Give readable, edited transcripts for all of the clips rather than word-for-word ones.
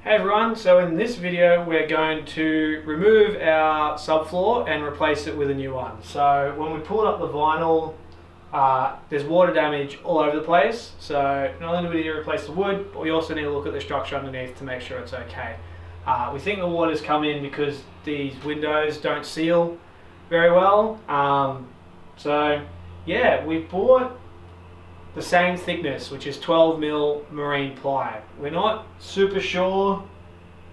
Hey everyone, so in this video we're going to remove our subfloor and replace it with a new one. So when we pulled up the vinyl, there's water damage all over the place. So not only do we need to replace the wood, but we also need to look at the structure underneath to make sure it's okay. We think the water's come in because these windows don't seal very well. So yeah, we bought the same thickness, which is 12mm marine ply. We're not super sure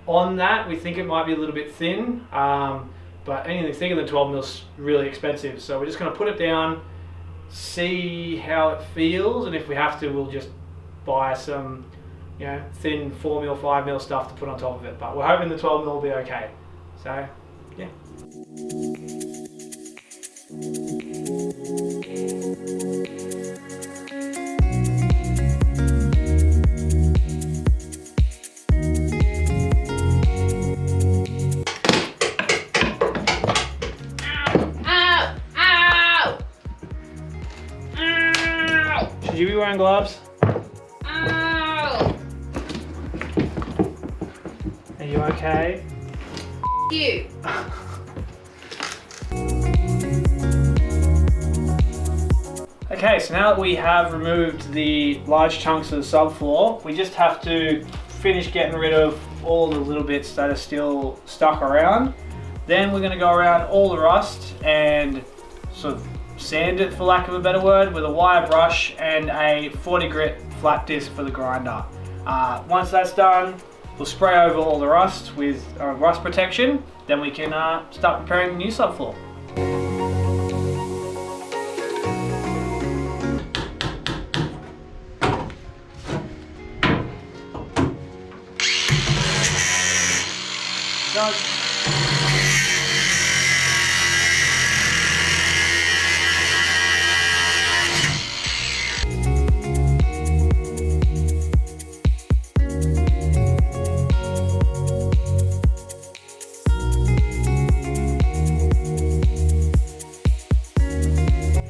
on that. We think it might be a little bit thin, but anything thicker than 12mm is really expensive. So we're just going to put it down, see how it feels, and if we have to, we'll just buy some, thin 4mm, 5mm stuff to put on top of it. But we're hoping the 12mm will be okay. So, yeah. Should you be wearing gloves? Ow! Are you okay? You. Okay, so now that we have removed the large chunks of the subfloor, we just have to finish getting rid of all the little bits that are still stuck around. Then we're going to go around all the rust and sort of sand it, for lack of a better word, with a wire brush and a 40 grit flat disc for the grinder. Once that's done, we'll spray over all the rust with rust protection. Then we can start preparing the new subfloor.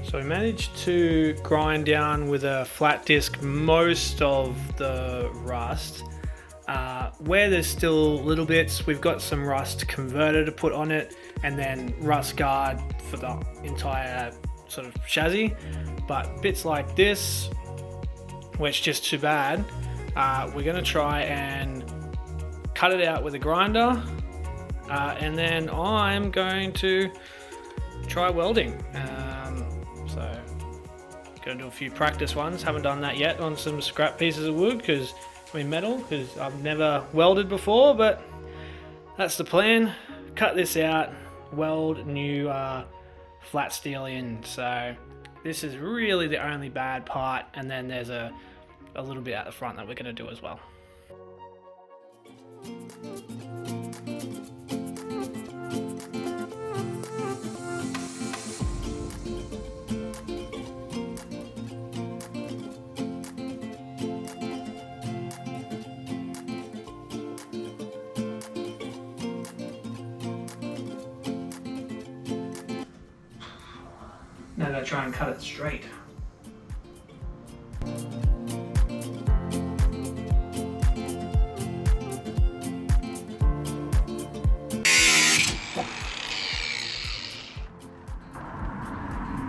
So we managed to grind down with a flat disc most of the rust. Where there's still little bits, we've got some rust converter to put on it, and then rust guard for the entire sort of chassis. But bits like this, where it's just too bad, we're going to try and cut it out with a grinder, and then I'm going to try welding. So gonna do a few practice ones. Haven't done that yet on some scrap pieces of wood, metal, because I've never welded before, but that's the plan. Cut this out, weld new flat steel in. So this is really the only bad part, and then there's a little bit at the front that we're going to do as well. Now I gotta try and cut it straight.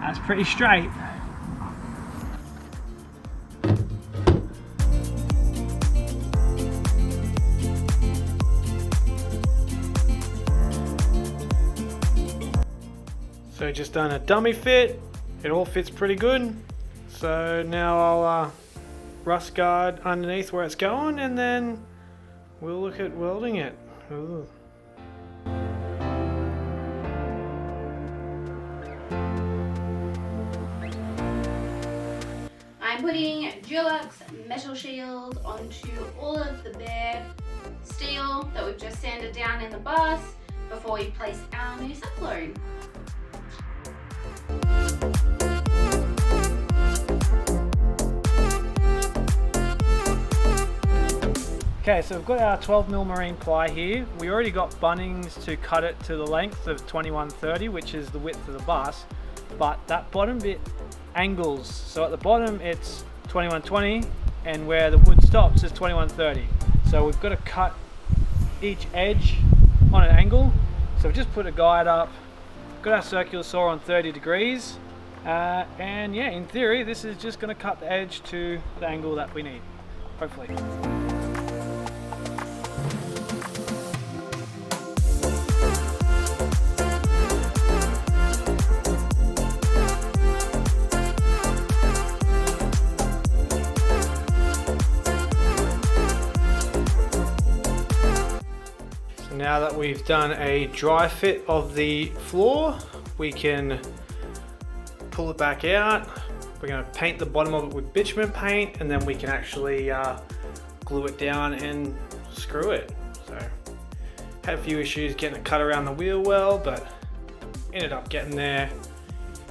That's pretty straight. So just done a dummy fit. It all fits pretty good. So now I'll rust guard underneath where it's going, and then we'll look at welding it. Ooh. I'm putting Dulux metal shield onto all of the bare steel that we've just sanded down in the bus before we place our new subfloor. Okay, so we've got our 12mm marine ply here. We already got Bunnings to cut it to the length of 2130, which is the width of the bus, but that bottom bit angles. So at the bottom it's 2120, and where the wood stops is 2130. So we've got to cut each edge on an angle. So we've just put a guide up, got our circular saw on 30 degrees, and yeah, in theory this is just going to cut the edge to the angle that we need, hopefully. Now that we've done a dry fit of the floor, we can pull it back out. We're going to paint the bottom of it with bitumen paint, and then we can actually glue it down and screw it. So, had a few issues getting it cut around the wheel well, but ended up getting there.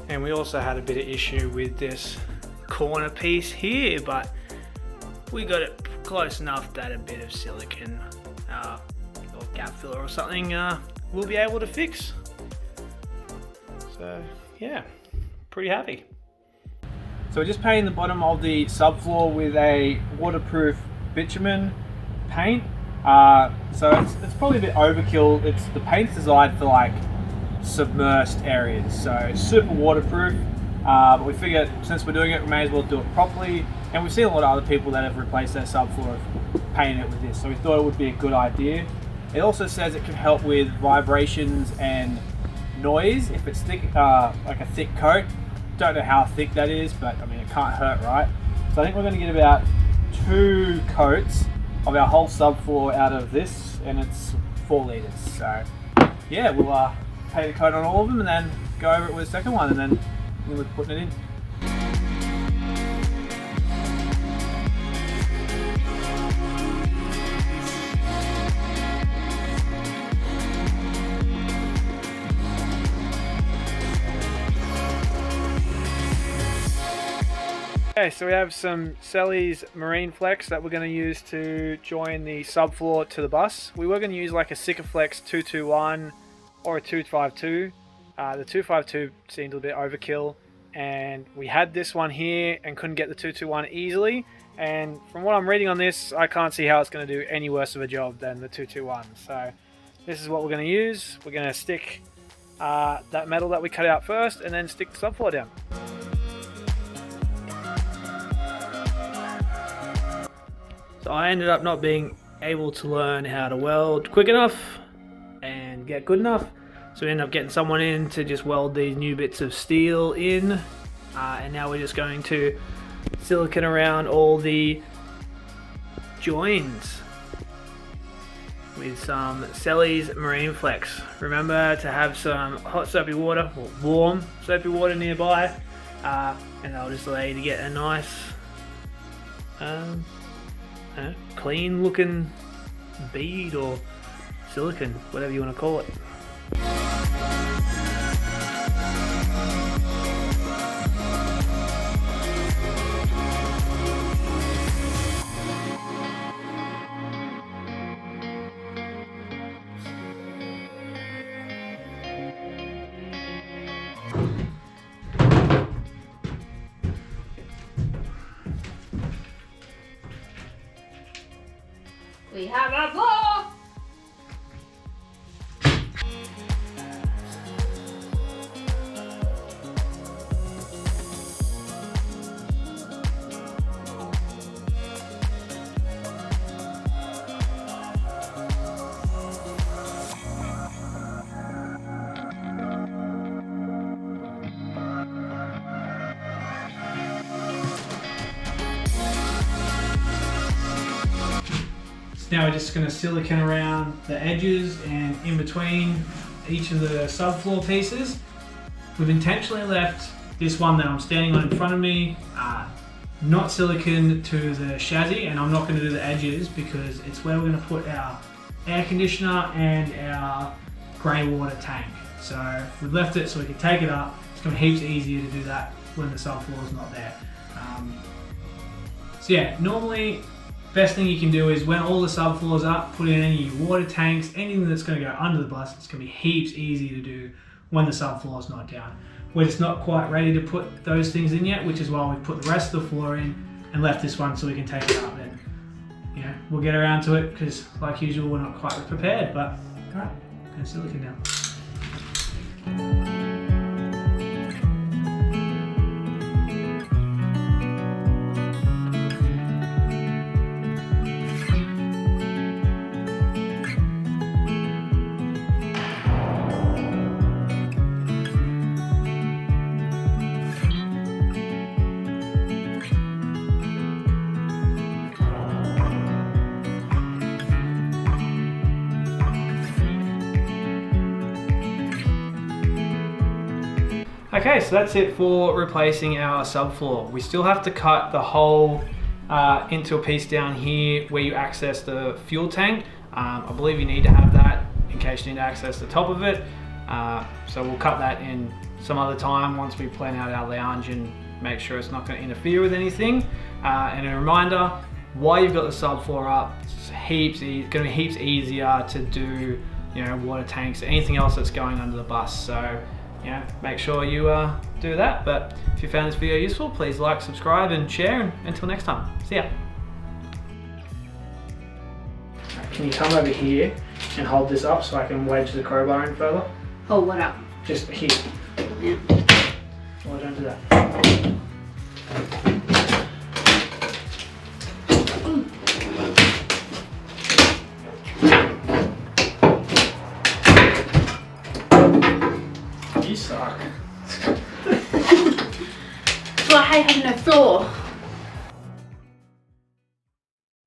And we also had a bit of issue with this corner piece here, but we got it close enough that a bit of silicone or gap filler or something we'll be able to fix. So yeah, pretty happy. So we're just painting the bottom of the subfloor with a waterproof bitumen paint. So it's probably a bit overkill. The paint's designed for like submerged areas, so super waterproof. But we figured since we're doing it, we may as well do it properly. And we've seen a lot of other people that have replaced their subfloor painting it with this, so we thought it would be a good idea. It also says it can help with vibrations and noise if it's thick, like a thick coat. Don't know how thick that is, but I mean it can't hurt, right? So I think we're going to get about 2 coats of our whole subfloor out of this, and it's 4 litres. So yeah, we'll paint a coat on all of them and then go over it with the second one, and then we'll be putting it in. Okay, so we have some Selly's Marine Flex that we're going to use to join the subfloor to the bus. We were going to use like a Sikaflex 221 or a 252. The 252 seemed a bit overkill, and we had this one here and couldn't get the 221 easily. And from what I'm reading on this, I can't see how it's going to do any worse of a job than the 221. So this is what we're going to use. We're going to stick that metal that we cut out first, and then stick the subfloor down. So I ended up not being able to learn how to weld quick enough and get good enough. So we ended up getting someone in to just weld these new bits of steel in. And now we're just going to silicone around all the joins with some Selly's Marine Flex. Remember to have some hot soapy water, or warm soapy water nearby. And that'll just allow you to get a nice clean looking bead or silicone, whatever you want to call it. We have our floor! Now we're just going to silicone around the edges and in between each of the subfloor pieces. We've intentionally left this one that I'm standing on in front of me not silicone to the chassis, and I'm not going to do the edges because it's where we're going to put our air conditioner and our grey water tank. So we've left it so we can take it up. It's going to be heaps easier to do that when the subfloor is not there. So yeah, normally best thing you can do is when all the subfloor's up, put in any water tanks, anything that's going to go under the bus. It's going to be heaps easier to do when the subfloor's not down. We're just not quite ready to put those things in yet, which is why we've put the rest of the floor in and left this one so we can take it up and yeah, we'll get around to it because, like usual, we're not quite prepared. But all right, and silicon down. Okay, so that's it for replacing our subfloor. We still have to cut the hole into a piece down here where you access the fuel tank. I believe you need to have that in case you need to access the top of it. So we'll cut that in some other time once we plan out our lounge and make sure it's not going to interfere with anything. And a reminder, while you've got the subfloor up, it's going to be heaps easier to do, you know, water tanks, anything else that's going under the bus. So, you know, make sure you do that. But if you found this video useful, please like, subscribe, and share. And until next time, see ya. Right, can you come over here and hold this up so I can wedge the crowbar in further? Oh, what up? Just here. Yeah. Well, don't do that. You suck. Well, I hate having no floor.